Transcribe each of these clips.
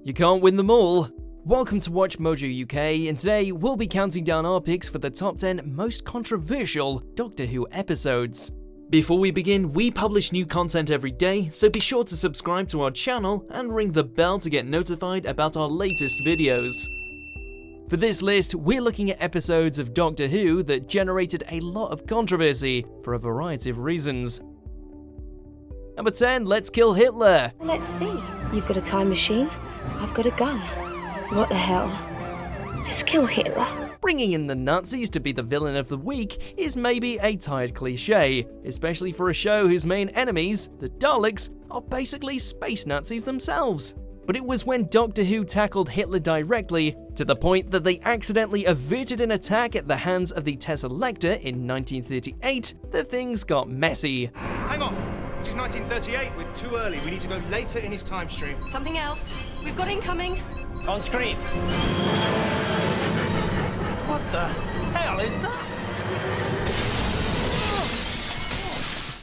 You can't win them all. Welcome to Watch Mojo UK, and today we'll be counting down our picks for the top 10 most controversial Doctor Who episodes. Before we begin, we publish new content every day, so be sure to subscribe to our channel and ring the bell to get notified about our latest videos. For this list, we're looking at episodes of Doctor Who that generated a lot of controversy for a variety of reasons. Number 10, Let's Kill Hitler. Let's see. You've got a time machine. I've got a gun. What the hell? Let's kill Hitler. Bringing in the Nazis to be the villain of the week is maybe a tired cliche, especially for a show whose main enemies, the Daleks, are basically space Nazis themselves. But it was when Doctor Who tackled Hitler directly, to the point that they accidentally averted an attack at the hands of the Tesselector in 1938, that things got messy. Hang on! This is 1938. We're too early. We need to go later in his time stream. Something else. We've got incoming. On screen. What the hell is that?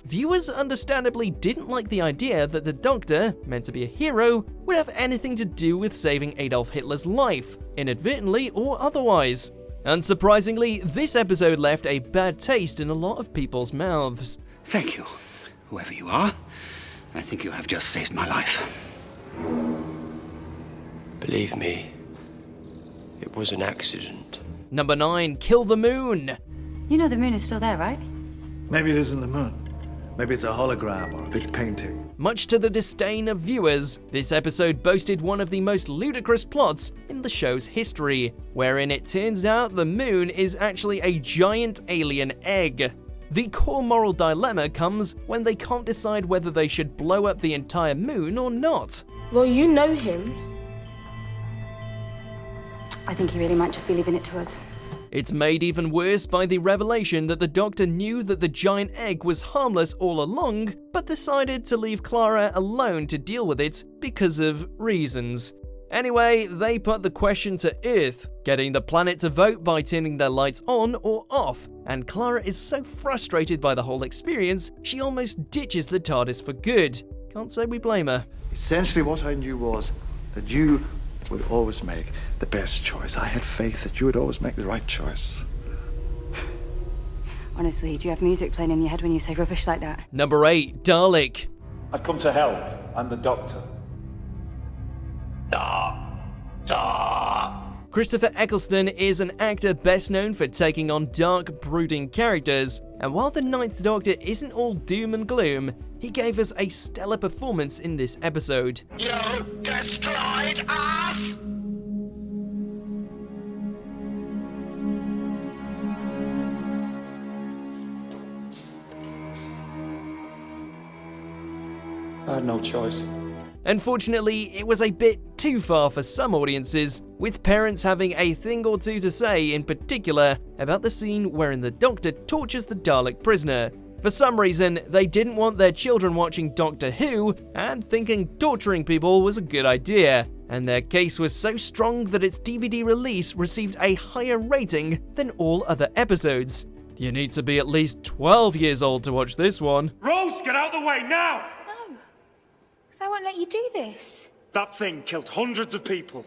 Viewers understandably didn't like the idea that the Doctor, meant to be a hero, would have anything to do with saving Adolf Hitler's life, inadvertently or otherwise. Unsurprisingly, this episode left a bad taste in a lot of people's mouths. Thank you, whoever you are. I think you have just saved my life. Believe me, it was an accident. Number 9, Kill the Moon. You know the moon is still there, right? Maybe it isn't the moon. Maybe it's a hologram or a big painting. Much to the disdain of viewers, this episode boasted one of the most ludicrous plots in the show's history, wherein it turns out the moon is actually a giant alien egg. The core moral dilemma comes when they can't decide whether they should blow up the entire moon or not. Well, you know him. I think he really might just be leaving it to us. It's made even worse by the revelation that the Doctor knew that the giant egg was harmless all along, but decided to leave Clara alone to deal with it because of reasons. Anyway, they put the question to Earth, getting the planet to vote by turning their lights on or off, and Clara is so frustrated by the whole experience, she almost ditches the TARDIS for good. Can't say we blame her. Essentially what I knew was that you would always make the best choice. I had faith that you would always make the right choice. Honestly, do you have music playing in your head when you say rubbish like that? Number 8, Dalek. I've come to help. I'm the Doctor. Christopher Eccleston is an actor best known for taking on dark, brooding characters, and while the Ninth Doctor isn't all doom and gloom, he gave us a stellar performance in this episode. You destroyed us! I had no choice. Unfortunately, it was a bit too far for some audiences, with parents having a thing or two to say in particular about the scene wherein the Doctor tortures the Dalek prisoner. For some reason, they didn't want their children watching Doctor Who and thinking torturing people was a good idea, and their case was so strong that its DVD release received a higher rating than all other episodes. You need to be at least 12 years old to watch this one. Rose, get out of the way now! No, because I won't let you do this. That thing killed hundreds of people.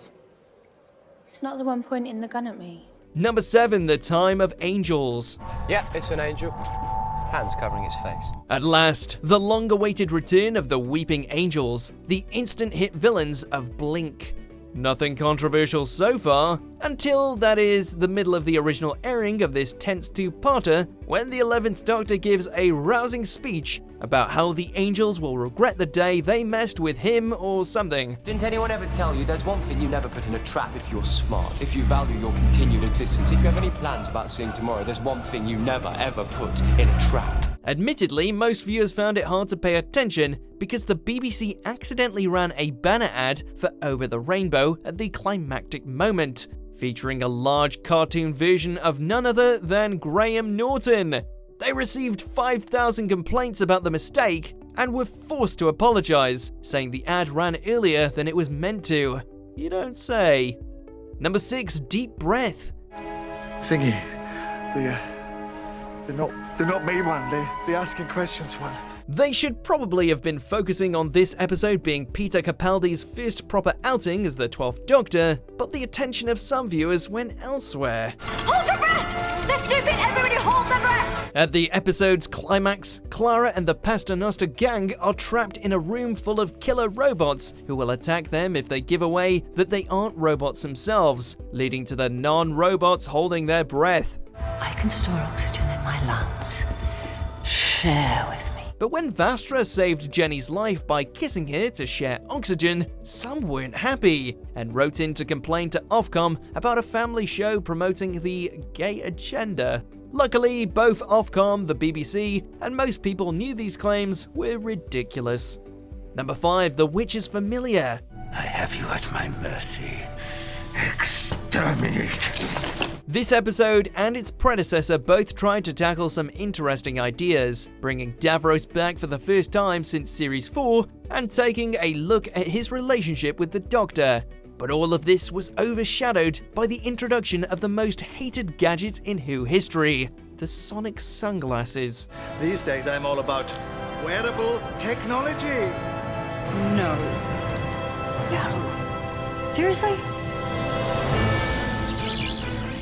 It's not the one pointing the gun at me. Number 7, The Time of Angels. Yeah, it's an angel. Hands covering its face. At last, the long-awaited return of the Weeping Angels, the instant hit villains of Blink. Nothing controversial so far, until, that is, the middle of the original airing of this tense two-parter, when the 11th Doctor gives a rousing speech about how the angels will regret the day they messed with him or something. Didn't anyone ever tell you there's one thing you never put in a trap if you're smart, if you value your continued existence, if you have any plans about seeing tomorrow, there's one thing you never ever put in a trap. Admittedly, most viewers found it hard to pay attention because the BBC accidentally ran a banner ad for Over the Rainbow at the climactic moment, featuring a large cartoon version of none other than Graham Norton. They received 5,000 complaints about the mistake and were forced to apologise, saying the ad ran earlier than it was meant to. You don't say. Number 6, Deep Breath. Thingy. They're not me one. They're asking questions one. They should probably have been focusing on this episode being Peter Capaldi's first proper outing as the 12th Doctor, but the attention of some viewers went elsewhere. Hold your breath! They're stupid! Everybody hold their breath! At the episode's climax, Clara and the Paternoster gang are trapped in a room full of killer robots who will attack them if they give away that they aren't robots themselves, leading to the non-robots holding their breath. I can store oxygen in my lungs. Share with me. But when Vastra saved Jenny's life by kissing her to share oxygen, some weren't happy and wrote in to complain to Ofcom about a family show promoting the gay agenda. Luckily, both Ofcom, the BBC, and most people knew these claims were ridiculous. Number 5, The Witch's Familiar. I have you at my mercy. Exterminate. This episode and its predecessor both tried to tackle some interesting ideas, bringing Davros back for the first time since Series 4 and taking a look at his relationship with the Doctor. But all of this was overshadowed by the introduction of the most hated gadget in Who history, the sonic sunglasses. These days I'm all about wearable technology. No. Seriously?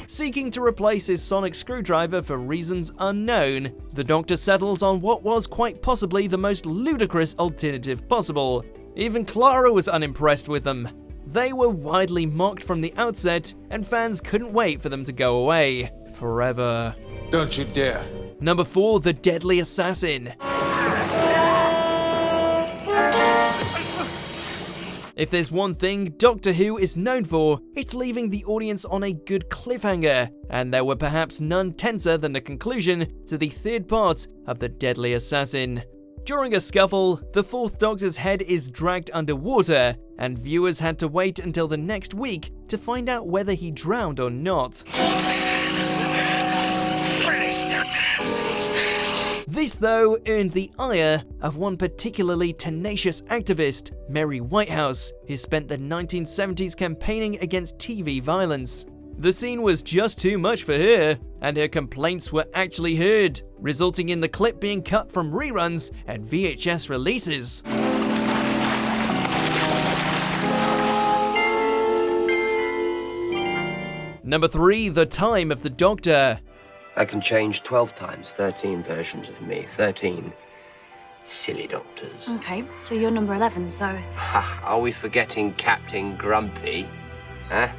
Seeking to replace his sonic screwdriver for reasons unknown, the Doctor settles on what was quite possibly the most ludicrous alternative possible. Even Clara was unimpressed with them. They were widely mocked from the outset, and fans couldn't wait for them to go away. Forever. Don't you dare. Number 4, The Deadly Assassin. If there's one thing Doctor Who is known for, it's leaving the audience on a good cliffhanger, and there were perhaps none tenser than the conclusion to the third part of The Deadly Assassin. During a scuffle, the 4th Doctor's head is dragged underwater, and viewers had to wait until the next week to find out whether he drowned or not. This, though, earned the ire of one particularly tenacious activist, Mary Whitehouse, who spent the 1970s campaigning against TV violence. The scene was just too much for her, and her complaints were actually heard, resulting in the clip being cut from reruns and VHS releases. Number 3, The Time of the Doctor. I can change 12 times, 13 versions of me, 13 silly doctors. Okay, so you're number 11, so... Ha, are we forgetting Captain Grumpy? Huh?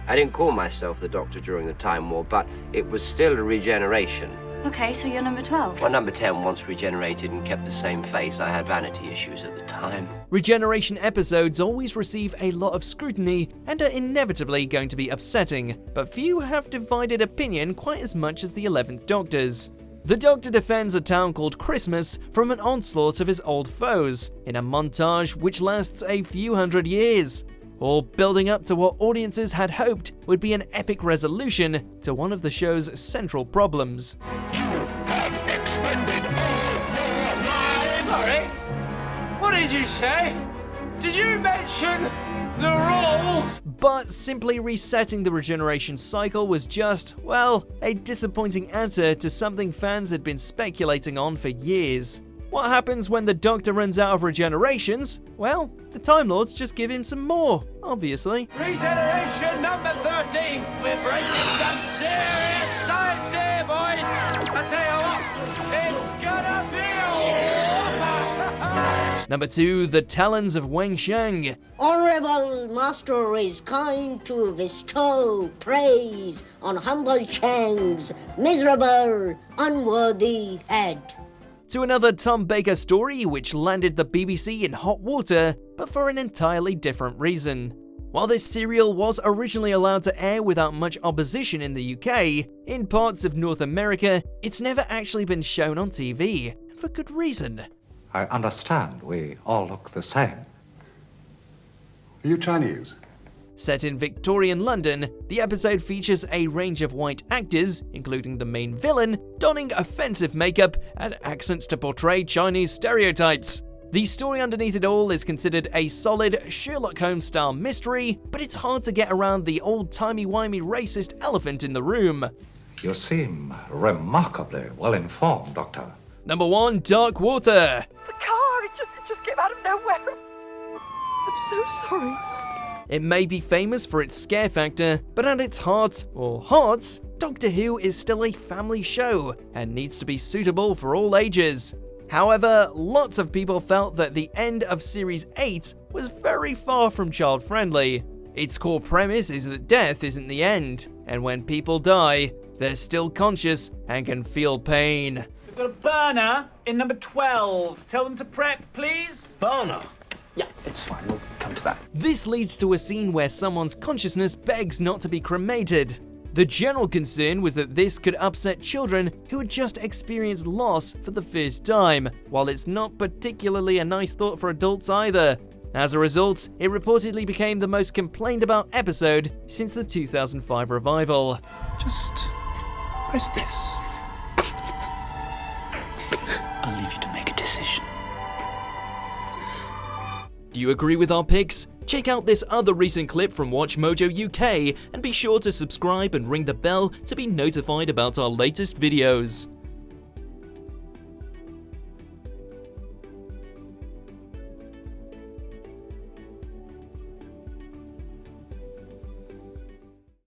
I didn't call myself the Doctor during the Time War, but it was still a regeneration. Okay, so you're number 12. Well, number 10 once regenerated and kept the same face. I had vanity issues at the time. Regeneration episodes always receive a lot of scrutiny and are inevitably going to be upsetting, but few have divided opinion quite as much as the 11th Doctor's. The Doctor defends a town called Christmas from an onslaught of his old foes, in a montage which lasts a few hundred years, all building up to what audiences had hoped would be an epic resolution to one of the show's central problems. You have expended all your lives! Sorry? What did you say? Did you mention the rules? But simply resetting the regeneration cycle was just, well, a disappointing answer to something fans had been speculating on for years. What happens when the Doctor runs out of regenerations? Well, the Time Lords just give him some more, obviously. Regeneration number 13! We're breaking some serious science here, boys! I tell you what, it's gonna be a whopper! Number 2, The Talons of Weng-Chiang. Honorable Master is kind to bestow praise on humble Chang's miserable, unworthy head. To another Tom Baker story which landed the BBC in hot water, but for an entirely different reason. While this serial was originally allowed to air without much opposition in the UK, in parts of North America, it's never actually been shown on TV, and for good reason. I understand we all look the same. Are you Chinese? Set in Victorian London, the episode features a range of white actors, including the main villain, donning offensive makeup and accents to portray Chinese stereotypes. The story underneath it all is considered a solid Sherlock Holmes-style mystery, but it's hard to get around the old timey-wimey racist elephant in the room. You seem remarkably well informed, Doctor. Number 1, Dark Water. The so sorry. It may be famous for its scare factor, but at its heart, or hearts, Doctor Who is still a family show and needs to be suitable for all ages. However, lots of people felt that the end of Series 8 was very far from child-friendly. Its core premise is that death isn't the end, and when people die, they're still conscious and can feel pain. We've got a burner in number 12. Tell them to prep, please. Burner? Yeah, it's fine. We'll come to that. This leads to a scene where someone's consciousness begs not to be cremated. The general concern was that this could upset children who had just experienced loss for the first time, while it's not particularly a nice thought for adults either. As a result, it reportedly became the most complained about episode since the 2005 revival. Just press this. I'll leave you to make a decision. Do you agree with our picks? Check out this other recent clip from Watch Mojo UK and be sure to subscribe and ring the bell to be notified about our latest videos.